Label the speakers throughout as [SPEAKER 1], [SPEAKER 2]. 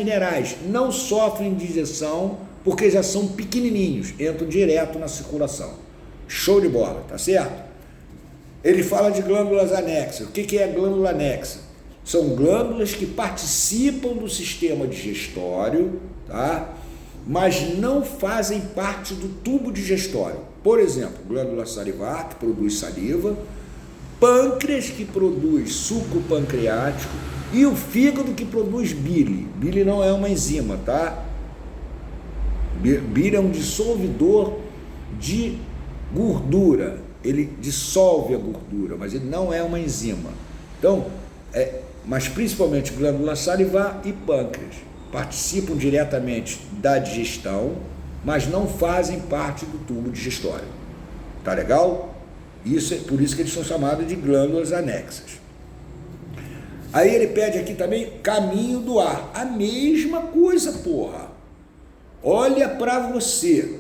[SPEAKER 1] minerais não sofrem digestão porque já são pequenininhos, entram direto na circulação. Show de bola, tá certo? Ele fala de glândulas anexas. O que é glândula anexa? São glândulas que participam do sistema digestório, tá? Mas não fazem parte do tubo digestório. Por exemplo, glândula salivar, que produz saliva, pâncreas, que produz suco pancreático, e o fígado, que produz bile. Bile não é uma enzima, tá? Bile é um dissolvidor de gordura. Ele dissolve a gordura, mas ele não é uma enzima. Então, mas principalmente glândula salivar e pâncreas participam diretamente da digestão, mas não fazem parte do tubo digestório. Tá legal? Isso é por isso que eles são chamados de glândulas anexas. Aí ele pede aqui também caminho do ar. A mesma coisa, porra. Olha para você.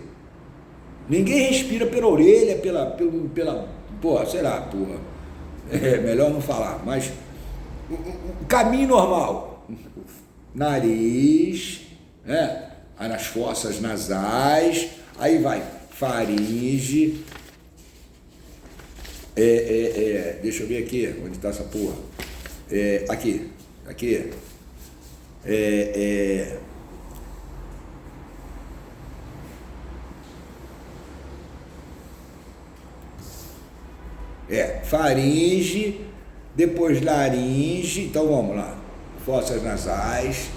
[SPEAKER 1] Ninguém respira pela orelha, pela porra, sei lá, porra. É melhor não falar, mas o caminho normal. Nariz, né? Aí nas fossas nasais, aí vai faringe, deixa eu ver aqui, onde está essa porra? Aqui. Faringe, depois laringe, então vamos lá, fossas nasais,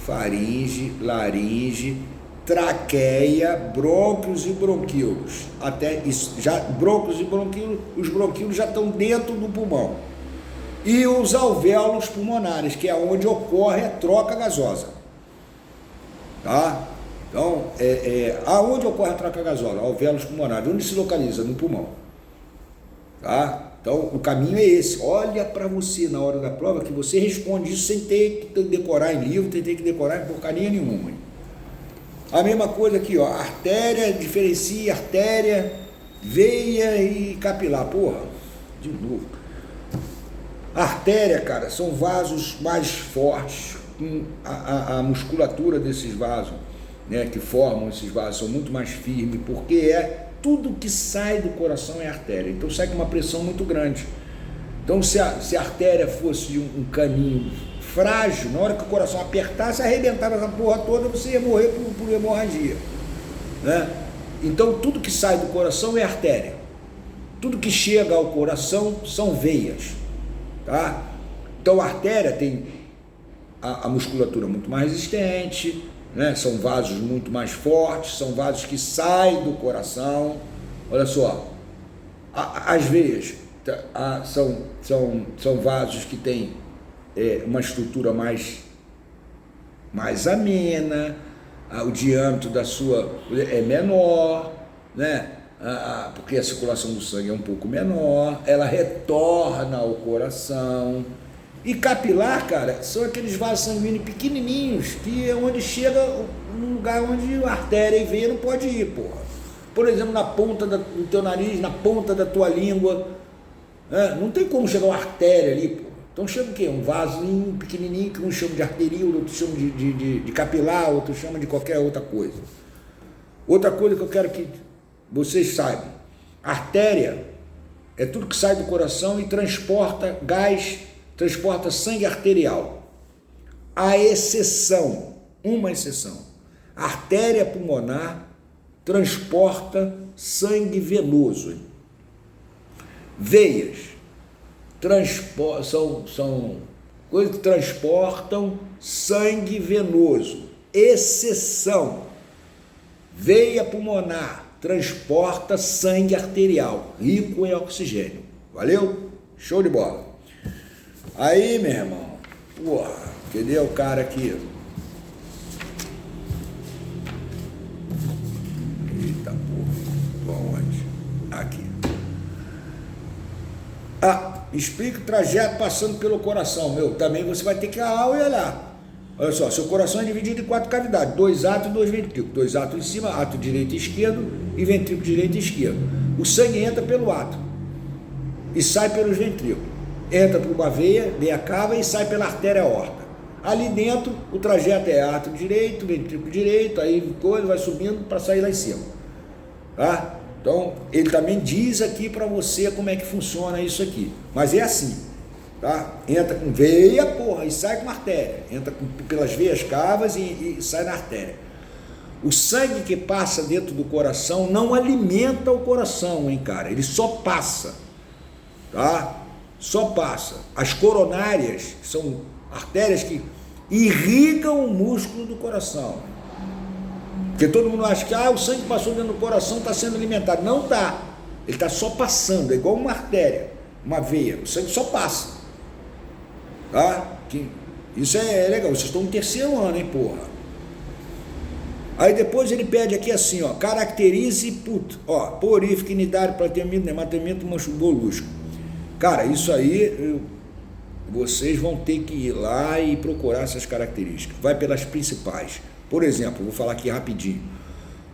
[SPEAKER 1] faringe, laringe, traqueia, brônquios e bronquíolos, até isso, já brônquios e bronquíolos, os bronquíolos já estão dentro do pulmão, e os alvéolos pulmonares, que é onde ocorre a troca gasosa, tá? Então, aonde ocorre a troca gasosa? Alvéolos pulmonares, onde se localiza? No pulmão. Tá? Então o caminho é esse. Olha para você na hora da prova que você responde isso sem ter que decorar em livro, sem ter que decorar em porcaria nenhuma. A mesma coisa aqui, ó, artéria, diferencia artéria, veia e capilar. Porra, de novo. Artéria, cara, são vasos mais fortes, a musculatura desses vasos, né, que formam esses vasos são muito mais firmes, porque tudo que sai do coração é artéria, então sai com uma pressão muito grande. Então se a artéria fosse um caninho frágil, na hora que o coração apertasse, arrebentava essa porra toda, você ia morrer por hemorragia, né? Então tudo que sai do coração é artéria, tudo que chega ao coração são veias, tá? Então a artéria tem a musculatura muito mais resistente, né? São vasos muito mais fortes, são vasos que saem do coração. Olha só, as veias são vasos que têm uma estrutura mais amena, o diâmetro da sua é menor, né? Porque a circulação do sangue é um pouco menor, ela retorna ao coração. E capilar, cara, são aqueles vasos sanguíneos pequenininhos, que é onde chega no lugar onde a artéria e veia não pode ir, porra. Por exemplo, na ponta do teu nariz, na ponta da tua língua, né? Não tem como chegar uma artéria ali, porra. Então chega o quê? Um vasozinho pequenininho, que um chama de arteríola, outro chama de capilar, outro chama de qualquer outra coisa. Outra coisa que eu quero que vocês saibam, artéria é tudo que sai do coração e transporta gás, transporta sangue arterial. A exceção, uma exceção, a artéria pulmonar transporta sangue venoso. Veias são coisas que transportam sangue venoso. Exceção, veia pulmonar transporta sangue arterial, rico em oxigênio. Valeu? Show de bola. Aí, meu irmão, porra, cadê o cara aqui? Eita porra, onde? Aqui. Explica o trajeto passando pelo coração, meu. Também você vai ter que olhar. Olha só, seu coração é dividido em 4 cavidades, 2 átrios e 2 ventrículos. 2 átrios em cima, átrio direito e esquerdo, e ventrículo direito e esquerdo. O sangue entra pelo átrio e sai pelos ventrículos. Entra por uma veia cava e sai pela artéria aorta. Ali dentro, o trajeto é átrio direito, ventrículo direito, aí coisa vai subindo para sair lá em cima. Tá? Então, ele também diz aqui para você como é que funciona isso aqui. Mas é assim, tá? Entra com veia, porra, e sai com artéria. Entra pelas veias cavas e sai na artéria. O sangue que passa dentro do coração não alimenta o coração, hein, cara? Ele só passa, tá? Só passa. As coronárias são artérias que irrigam o músculo do coração. Porque todo mundo acha que o sangue passou dentro do coração, está sendo alimentado. Não está. Ele está só passando, é igual uma artéria, uma veia. O sangue só passa. Tá? Isso é legal. Vocês estão no terceiro ano, hein, porra. Aí depois ele pede aqui assim, ó, caracterize, porífico, inidário, plateamento, nematamento, molusco. Cara, isso aí, vocês vão ter que ir lá e procurar essas características. Vai pelas principais. Por exemplo, vou falar aqui rapidinho.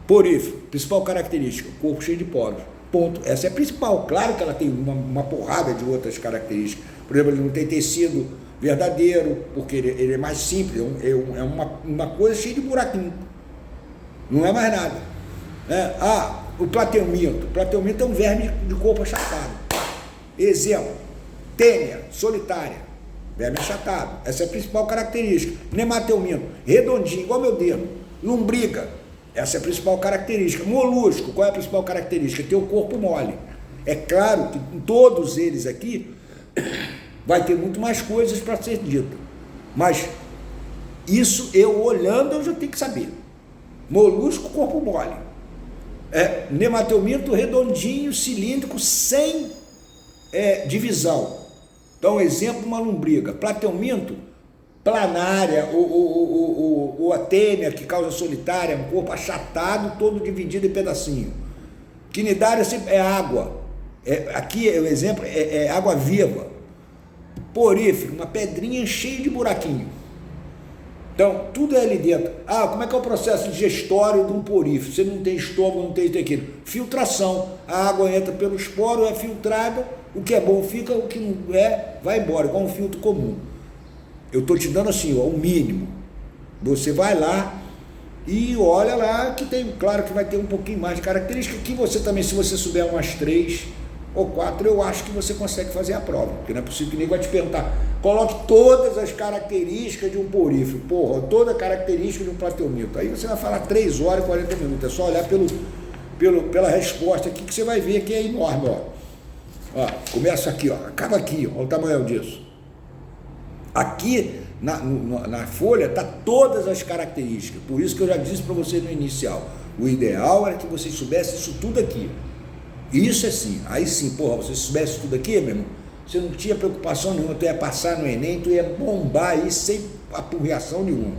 [SPEAKER 1] Porífico, principal característica, corpo cheio de poros. Ponto. Essa é a principal. Claro que ela tem uma porrada de outras características. Por exemplo, ele não tem tecido verdadeiro, porque ele é mais simples, é uma coisa cheia de buraquinho. Não é mais nada. O plateuminto. O plateuminto é um verme de corpo achatado. Exemplo, tênia, solitária, verme achatado. Essa é a principal característica. Nemateuminto, redondinho, igual meu dedo. Lombriga, essa é a principal característica. Molusco, qual é a principal característica? Ter o corpo mole. É claro que em todos eles aqui vai ter muito mais coisas para ser dito. Mas isso eu olhando eu já tenho que saber. Molusco, corpo mole. Nemateuminto redondinho, cilíndrico, sem divisão. Então, exemplo, uma lombriga. Plateuminto, planária, ou a tênia, que causa solitária, um corpo achatado, todo dividido em pedacinho. Quinidária é água. Aqui o exemplo é água viva. Porífero, uma pedrinha cheia de buraquinho. Então, tudo é ali dentro. Como é que é o processo digestório de um porífero? Você não tem estômago, não tem aquilo. Filtração. A água entra pelos poros, é filtrada, o que é bom fica, o que não é, vai embora, igual um filtro comum. Eu estou te dando assim, o mínimo. Você vai lá e olha lá que tem, claro que vai ter um pouquinho mais de característica, que você também, se você souber umas 3 ou 4, eu acho que você consegue fazer a prova, porque não é possível que ninguém vai te perguntar, coloque todas as características de um porífero, toda a característica de um plateuminto, aí você vai falar 3 horas e 40 minutos, é só olhar pela resposta aqui que você vai ver que é enorme, começa aqui, acaba aqui, olha o tamanho disso, aqui na folha está todas as características, por isso que eu já disse para você no inicial, o ideal era que vocês soubessem isso tudo aqui. Isso é sim, aí sim, você soubesse tudo aqui, meu irmão, você não tinha preocupação nenhuma, tu ia passar no Enem, tu ia bombar aí sem apurreação nenhuma.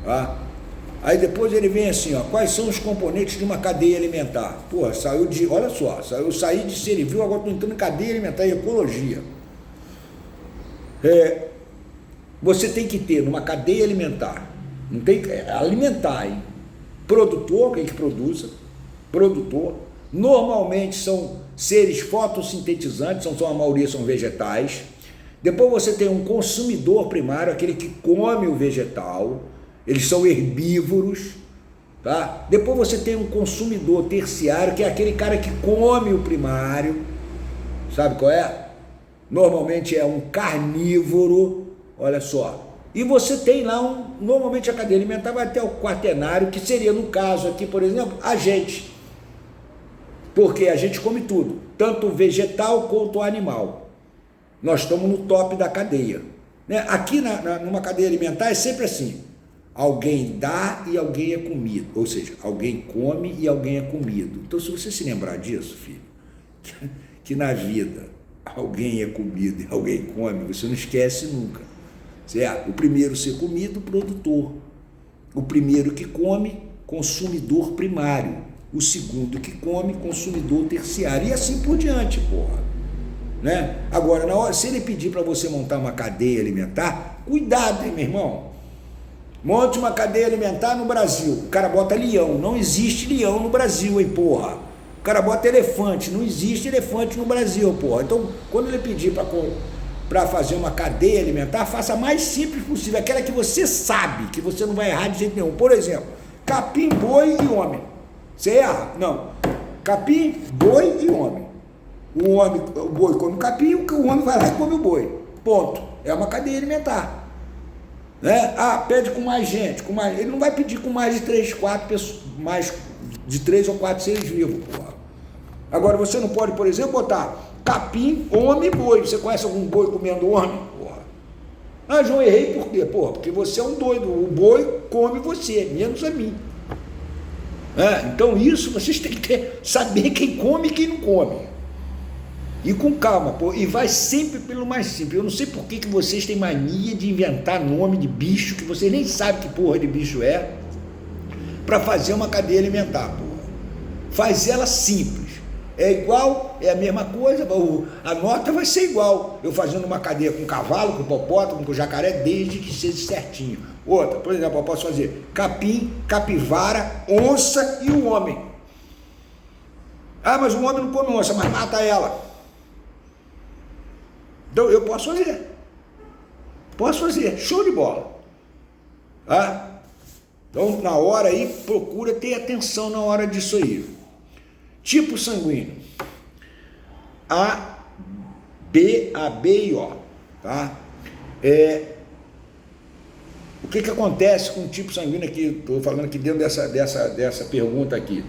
[SPEAKER 1] Tá? Aí depois ele vem assim, quais são os componentes de uma cadeia alimentar? Olha só, eu saí de Serivil, agora estou entrando em cadeia alimentar e ecologia. Você tem que ter numa cadeia alimentar, não tem alimentar, hein? Produtor, quem que produza? Produtor. Normalmente são seres fotossintetizantes, a maioria são vegetais. Depois você tem um consumidor primário, aquele que come o vegetal, eles são herbívoros, tá? Depois você tem um consumidor terciário, que é aquele cara que come o primário, sabe qual é? Normalmente é um carnívoro, olha só. E você tem lá normalmente a cadeia alimentar vai até o quaternário, que seria no caso aqui, por exemplo, a gente. Porque a gente come tudo, tanto vegetal quanto animal. Nós estamos no top da cadeia. Aqui numa cadeia alimentar é sempre assim, alguém dá e alguém é comido, ou seja, alguém come e alguém é comido. Então, se você se lembrar disso, filho, que na vida alguém é comido e alguém come, você não esquece nunca. Certo? O primeiro a ser comido, produtor. O primeiro que come, consumidor primário. O segundo que come, consumidor terciário, e assim por diante, Agora, na hora, se ele pedir para você montar uma cadeia alimentar, cuidado, hein, meu irmão? Monte uma cadeia alimentar no Brasil, o cara bota leão, não existe leão no Brasil, hein, porra? O cara bota elefante, não existe elefante no Brasil, porra. Então, quando ele pedir para fazer uma cadeia alimentar, faça a mais simples possível, aquela que você sabe, que você não vai errar de jeito nenhum. Por exemplo, capim, boi e homem. Você erra? Não. Capim, boi e homem. O boi come o capim, o homem vai lá e come o boi. Ponto. É uma cadeia alimentar. Né? Ah, pede com mais gente. Ele não vai pedir com mais de 3, 4 pessoas, mais de 3 ou 4 seres vivos, porra. Agora, você não pode, por exemplo, botar capim, homem e boi. Você conhece algum boi comendo homem? Porra. Ah, João, errei por quê? Porra, porque você é um doido. O boi come você, menos a mim. Então, isso vocês têm que saber quem come e quem não come. E com calma, pô, e vai sempre pelo mais simples. Eu não sei por que vocês têm mania de inventar nome de bicho, que vocês nem sabem que porra de bicho é, para fazer uma cadeia alimentar, porra. Faz ela simples. É igual, é a mesma coisa, a nota vai ser igual. Eu fazendo uma cadeia com cavalo, com hipopótamo, com jacaré, desde que seja certinho. Outra, por exemplo, eu posso fazer capim, capivara, onça e o homem. Ah, mas o homem não come onça, mas mata ela. Então, eu posso fazer, show de bola. Então, na hora aí, procura ter atenção na hora disso aí. Tipo sanguíneo, A, B e O, tá? O que acontece com o tipo sanguíneo aqui, estou falando aqui dentro dessa pergunta aqui.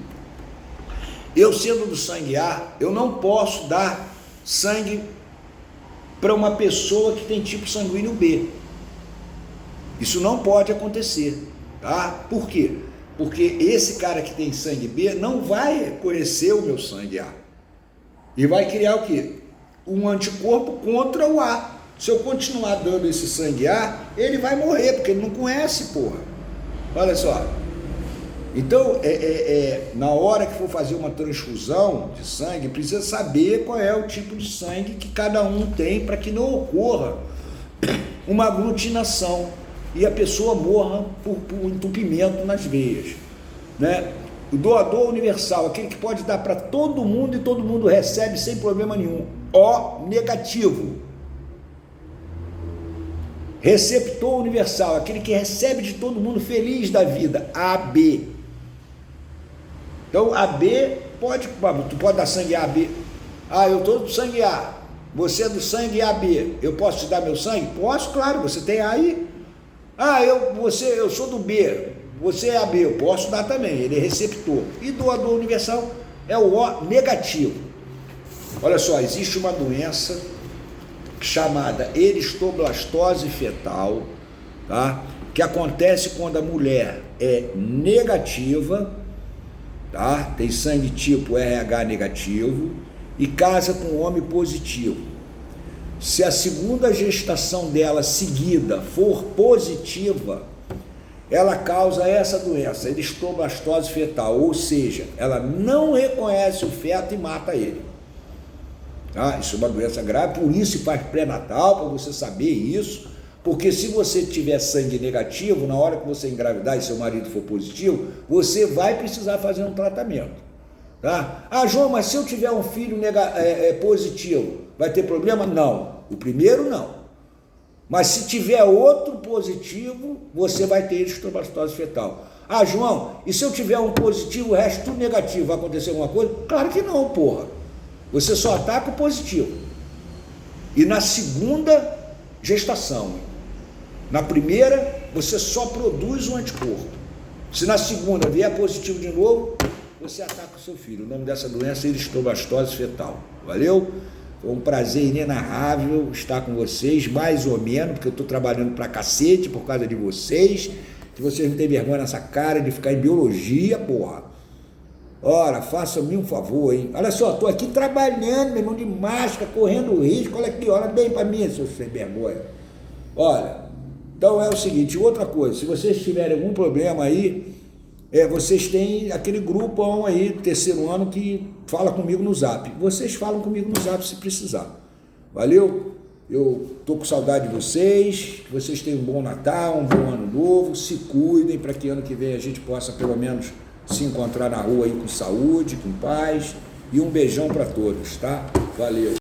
[SPEAKER 1] Eu sendo do sangue A, eu não posso dar sangue para uma pessoa que tem tipo sanguíneo B. Isso não pode acontecer, tá? Por quê? Porque esse cara que tem sangue B não vai conhecer o meu sangue A. E vai criar o quê? Um anticorpo contra o A. Se eu continuar dando esse sangue A, ele vai morrer, porque ele não conhece, porra. Olha só. Então, na hora que for fazer uma transfusão de sangue, precisa saber qual é o tipo de sangue que cada um tem para que não ocorra uma aglutinação e a pessoa morra por entupimento nas veias, né? O doador universal, aquele que pode dar para todo mundo e todo mundo recebe sem problema nenhum. O negativo. Receptor universal, aquele que recebe de todo mundo feliz da vida. AB. Então, AB tu pode dar sangue AB. Ah, eu estou do sangue A. Você é do sangue AB. Eu posso te dar meu sangue? Posso, claro, você tem A aí. Ah, eu sou do B. Você é AB, eu posso dar também. Ele é receptor. E doador universal é o O negativo. Olha só, existe uma doença chamada eristoblastose fetal, tá? Que acontece quando a mulher é negativa, tá? Tem sangue tipo RH negativo e casa com um homem positivo. Se a segunda gestação dela seguida for positiva, ela causa essa doença, eristoblastose fetal, ou seja, ela não reconhece o feto e mata ele. Tá? Isso é uma doença grave, por isso se faz pré-natal, para você saber isso, porque se você tiver sangue negativo, na hora que você engravidar e seu marido for positivo, você vai precisar fazer um tratamento. Tá? Ah, João, mas se eu tiver um filho positivo, vai ter problema? Não. O primeiro não. Mas se tiver outro positivo, você vai ter eristoblastose fetal. Ah, João, e se eu tiver um positivo, o resto tudo negativo, vai acontecer alguma coisa? Claro que não, porra. Você só ataca o positivo. E na segunda gestação. Na primeira, você só produz um anticorpo. Se na segunda vier positivo de novo, você ataca o seu filho. O nome dessa doença é eristoblastose fetal. Valeu? Foi um prazer inenarrável estar com vocês, mais ou menos, porque eu estou trabalhando pra cacete por causa de vocês, que vocês não têm vergonha nessa cara de ficar em biologia, porra. Ora, faça-me um favor, hein? Olha só, estou aqui trabalhando, meu irmão, de máscara, correndo risco, olha aqui, olha bem para mim, seu sem vergonha. Olha, então é o seguinte, outra coisa, se vocês tiverem algum problema aí, vocês têm aquele grupão aí, do terceiro ano, que fala comigo no Zap. Vocês falam comigo no Zap se precisar. Valeu? Eu estou com saudade de vocês, que vocês tenham um bom Natal, um bom Ano Novo, se cuidem para que ano que vem a gente possa pelo menos se encontrar na rua aí com saúde, com paz, e um beijão para todos, tá? Valeu!